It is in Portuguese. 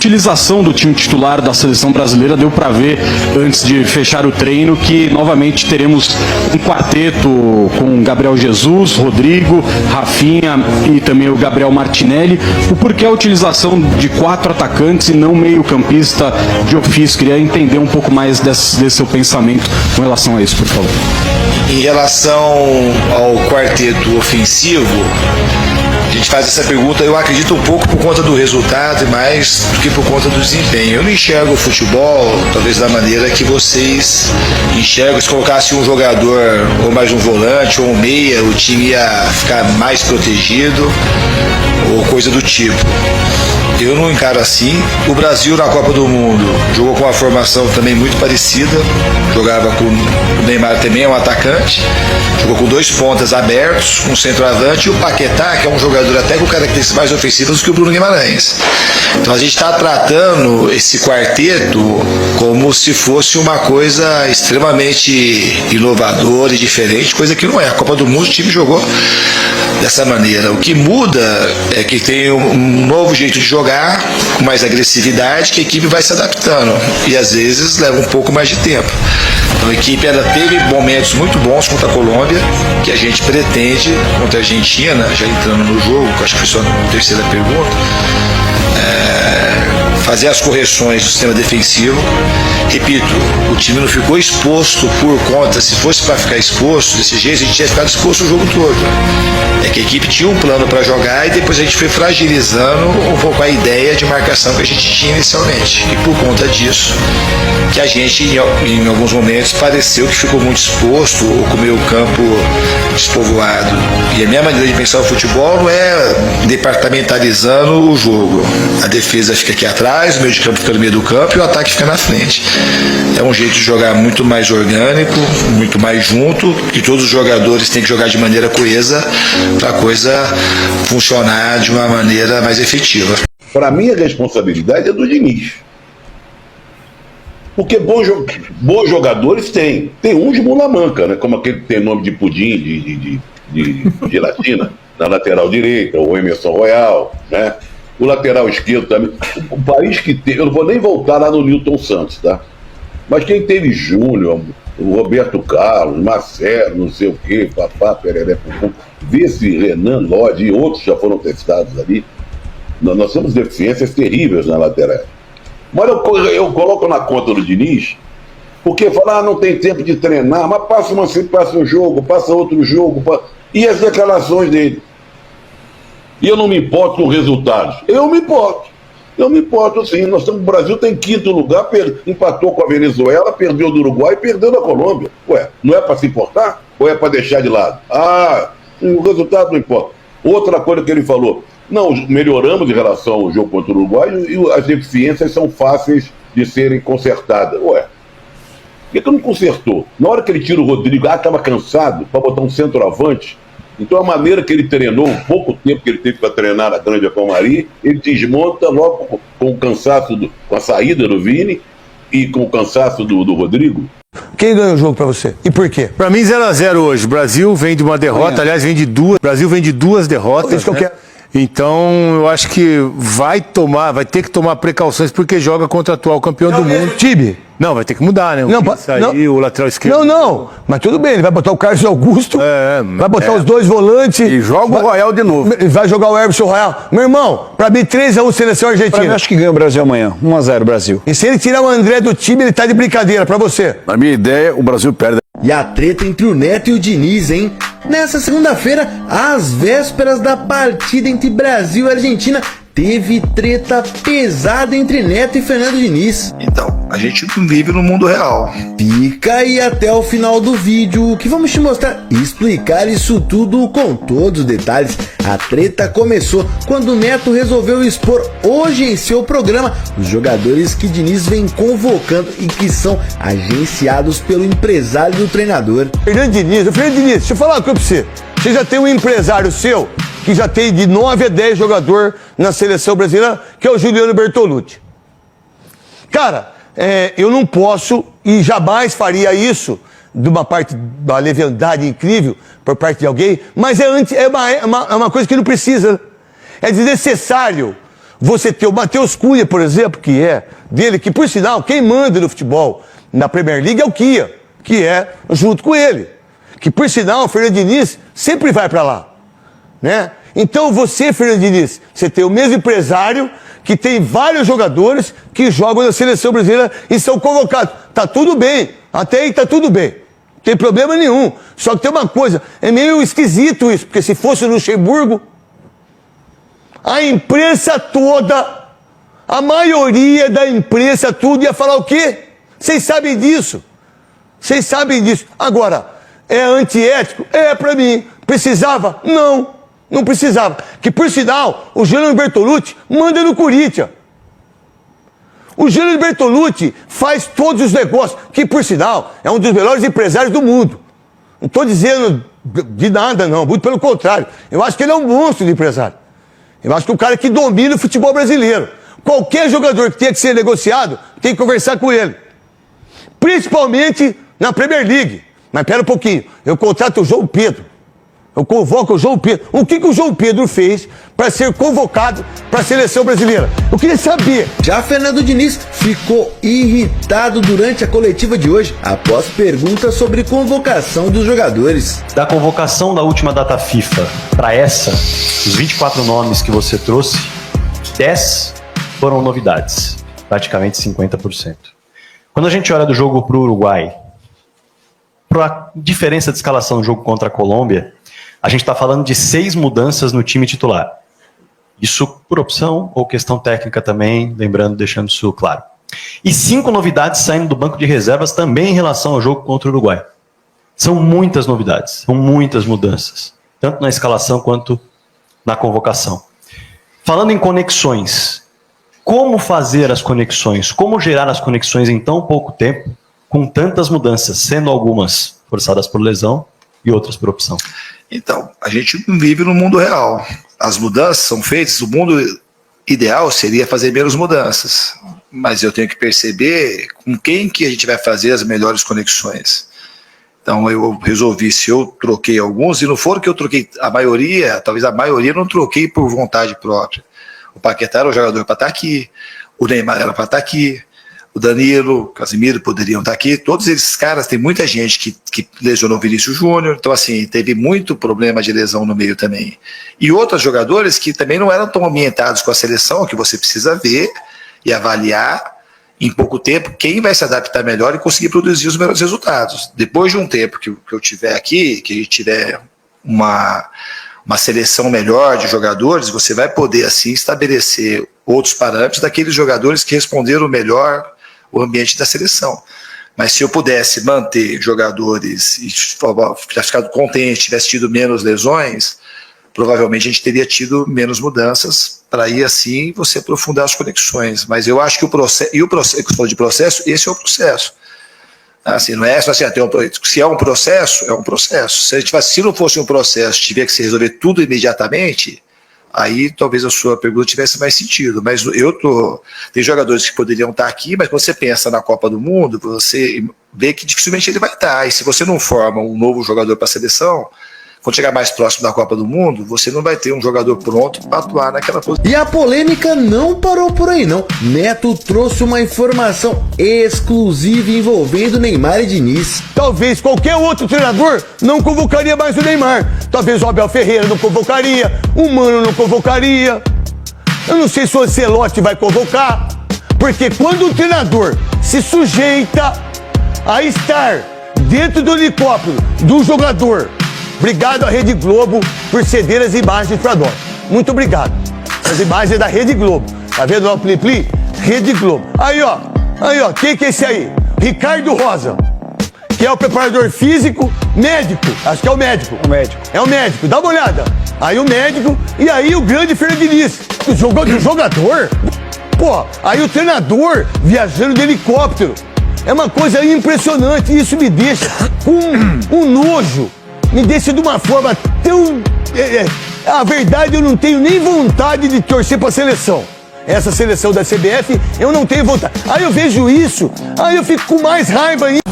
utilização do time titular da seleção brasileira, deu para ver antes de fechar o treino que novamente teremos um quarteto com Gabriel Jesus, Rodrigo, Rafinha e também o Gabriel Martinelli. O porquê a utilização de 4 atacantes e não meio-campista de ofício? Queria entender um pouco mais desse seu pensamento com relação a isso, por favor. Em relação ao quarteto ofensivo, a gente faz essa pergunta, eu acredito, um pouco por conta do resultado e mais do que por conta do desempenho. Eu não enxergo o futebol, talvez da maneira que vocês enxergam. Se colocasse um jogador, ou mais um volante, ou um meia, o time ia ficar mais protegido, ou coisa do tipo. Eu não encaro assim. O Brasil na Copa do Mundo jogou com uma formação também muito parecida. Jogava com o Neymar também, é um atacante. Jogou com 2 pontas abertos, com um centroavante, e o Paquetá, que é um jogador até com características mais ofensivas do que o Bruno Guimarães. Então a gente está tratando esse quarteto como se fosse uma coisa extremamente inovadora e diferente, coisa que não é. A Copa do Mundo o time jogou dessa maneira. O que muda é que tem um novo jeito de jogar, com mais agressividade, que a equipe vai se adaptando. E às vezes leva um pouco mais de tempo. Então a equipe ela teve momentos muito bons contra a Colômbia, que a gente pretende contra a Argentina, já entrando no jogo, que eu acho que foi só a terceira pergunta, fazer as correções do sistema defensivo. Repito, o time não ficou exposto por conta, se fosse para ficar exposto desse jeito, a gente tinha ficado exposto o jogo todo. É que a equipe tinha um plano para jogar e depois a gente foi fragilizando um pouco a ideia de marcação que a gente tinha inicialmente. E por conta disso, que a gente em alguns momentos pareceu que ficou muito exposto ou com o meio campo despovoado. E a minha maneira de pensar o futebol não é departamentalizando o jogo. A defesa fica aqui atrás, o meio de campo fica no meio do campo e o ataque fica na frente. É um jeito de jogar muito mais orgânico, muito mais junto, e todos os jogadores têm que jogar de maneira coesa para a coisa funcionar de uma maneira mais efetiva. Para mim, a responsabilidade é do Diniz. Porque bons jogadores tem. Tem uns de mula manca, né? Como aquele que tem nome de pudim, de gelatina, na lateral direita, o Emerson Royal, né? O lateral esquerdo também. O país que teve, eu não vou nem voltar lá no Nilton Santos, tá? Mas quem teve Júnior, o Roberto Carlos, Marcelo, não sei o quê, papá, pereré, pum, vê se Renan Lodge e outros já foram testados ali. Nós temos deficiências terríveis na lateral. Mas eu coloco na conta do Diniz, porque falar, não tem tempo de treinar, mas passa um jogo, passa outro jogo, e as declarações dele. E eu não me importo com resultados. Eu me importo sim. O Brasil tem 5º lugar, empatou com a Venezuela, perdeu do Uruguai e perdeu da Colômbia. Ué, não é para se importar? Ou é para deixar de lado? O resultado não importa. Outra coisa que ele falou, não, melhoramos em relação ao jogo contra o Uruguai e as deficiências são fáceis de serem consertadas. Ué, por que não consertou? Na hora que ele tira o Rodrigo, estava cansado para botar um centroavante. Então a maneira que ele treinou, o pouco tempo que ele teve para treinar na Grande Acomari, ele desmonta logo com o cansaço, com a saída do Vini e com o cansaço do Rodrigo. Quem ganhou o jogo pra você? E por quê? Pra mim 0-0 hoje. Brasil vem de uma derrota, aliás, vem de duas. Brasil vem de 2 derrotas. Isso que eu quero. Então, eu acho que vai ter que tomar precauções porque joga contra o atual campeão do mundo. Time? Não, vai ter que mudar, né? O lateral esquerdo. Não. Mas tudo bem, ele vai botar o Carlos Augusto, vai botar os 2 volantes. E joga o Royal de novo. Vai jogar o Emerson Royal. Meu irmão, pra mim 3-1 seleção argentina. Pra mim, acho que ganha o Brasil amanhã. 1-0 Brasil. E se ele tirar o André do time, ele tá de brincadeira pra você. Na minha ideia, o Brasil perde. E a treta entre o Neto e o Diniz, hein? Nessa segunda-feira, às vésperas da partida entre Brasil e Argentina, teve treta pesada entre Neto e Fernando Diniz. Então, a gente vive no mundo real. Fica aí até o final do vídeo que vamos te mostrar e explicar isso tudo com todos os detalhes. A treta começou quando o Neto resolveu expor hoje em seu programa os jogadores que Diniz vem convocando e que são agenciados pelo empresário do treinador. Fernando Diniz, deixa eu falar uma coisa pra você. Você já tem um empresário seu que já tem de 9 a 10 jogadores na seleção brasileira, que é o Juliano Bertolucci. Cara, eu não posso e jamais faria isso de uma parte da leviandade incrível por parte de alguém, mas é uma coisa que não precisa. É desnecessário você ter o Matheus Cunha, por exemplo, que por sinal, quem manda no futebol na Premier League é o Kia, que é junto com ele. Que por sinal, o Fernando Diniz sempre vai para lá, né? Então você, Fernando Diniz, você tem o mesmo empresário que tem vários jogadores que jogam na seleção brasileira e são convocados. Tá tudo bem, até aí tá tudo bem. Não tem problema nenhum. Só que tem uma coisa, é meio esquisito isso, porque se fosse no Luxemburgo, a imprensa toda, a maioria da imprensa tudo ia falar o quê? Vocês sabem disso. Vocês sabem disso. Agora, é antiético? É pra mim. Precisava? Não, não precisava. Que por sinal, o Gianluigi Bertolucci manda no Corinthians. O Gianluigi Bertolucci faz todos os negócios, que por sinal, é um dos melhores empresários do mundo. Não estou dizendo de nada não, muito pelo contrário. Eu acho que ele é um monstro de empresário. Eu acho que o cara que domina o futebol brasileiro. Qualquer jogador que tenha que ser negociado, tem que conversar com ele. Principalmente na Premier League. Mas pera um pouquinho, eu contrato o João Pedro. Eu convoco o João Pedro. O que o João Pedro fez para ser convocado para a seleção brasileira? Eu queria saber. Já Fernando Diniz ficou irritado durante a coletiva de hoje, após perguntas sobre convocação dos jogadores. Da convocação da última data FIFA para essa, os 24 nomes que você trouxe, 10 foram novidades, praticamente 50%. Quando a gente olha do jogo para o Uruguai, para a diferença de escalação do jogo contra a Colômbia, a gente está falando de 6 mudanças no time titular. Isso por opção ou questão técnica também, lembrando, deixando isso claro. E 5 novidades saindo do banco de reservas também em relação ao jogo contra o Uruguai. São muitas novidades, são muitas mudanças, tanto na escalação quanto na convocação. Falando em conexões, como fazer as conexões, como gerar as conexões em tão pouco tempo, com tantas mudanças, sendo algumas forçadas por lesão e outras por opção? Então, a gente não vive no mundo real. As mudanças são feitas, o mundo ideal seria fazer menos mudanças. Mas eu tenho que perceber com quem que a gente vai fazer as melhores conexões. Então eu resolvi, se eu troquei alguns, e não foram que eu troquei a maioria, talvez a maioria eu não troquei por vontade própria. O Paquetá era o jogador para estar aqui, o Neymar era para estar aqui, o Danilo, o Casemiro poderiam estar aqui. Todos esses caras, tem muita gente que lesionou o Vinícius Júnior, então assim, teve muito problema de lesão no meio também. E outros jogadores que também não eram tão ambientados com a seleção, que você precisa ver e avaliar em pouco tempo quem vai se adaptar melhor e conseguir produzir os melhores resultados. Depois de um tempo que eu tiver aqui, que a gente tiver uma seleção melhor de jogadores, você vai poder assim estabelecer outros parâmetros daqueles jogadores que responderam melhor o ambiente da seleção. Mas se eu pudesse manter jogadores e tivesse ficado contente, tivesse tido menos lesões, provavelmente a gente teria tido menos mudanças para ir assim você aprofundar as conexões. Mas eu acho que o processo, e o processo que você falou de processo, esse é o processo. Assim, não é só assim, se é um processo, é um processo. Se não fosse um processo, tiver que se resolver tudo imediatamente, aí talvez a sua pergunta tivesse mais sentido. Mas tem jogadores que poderiam estar aqui, mas quando você pensa na Copa do Mundo, você vê que dificilmente ele vai estar. E se você não forma um novo jogador para a seleção, quando chegar mais próximo da Copa do Mundo, você não vai ter um jogador pronto para atuar naquela posição. E a polêmica não parou por aí, não. Neto trouxe uma informação exclusiva envolvendo Neymar e Diniz. Talvez qualquer outro treinador não convocaria mais o Neymar. Talvez o Abel Ferreira não convocaria, o Mano não convocaria. Eu não sei se o Ancelotti vai convocar, porque quando o treinador se sujeita a estar dentro do helicóptero do jogador. Obrigado à Rede Globo por ceder as imagens para nós. Muito obrigado. As imagens da Rede Globo. Tá vendo o Pli-Pli? Rede Globo. Aí, ó. Quem que é esse aí? Ricardo Rosa. Que é o preparador físico, médico. Acho que é o médico. É o médico. Dá uma olhada. Aí o médico e aí o grande Fernando Diniz. Do jogador? Pô, aí o treinador viajando de helicóptero. É uma coisa impressionante. Isso me deixa com um nojo. Me deixa de uma forma tão... A verdade, eu não tenho nem vontade de torcer para a seleção. Essa seleção da CBF, eu não tenho vontade. Aí eu vejo isso, aí eu fico com mais raiva ainda.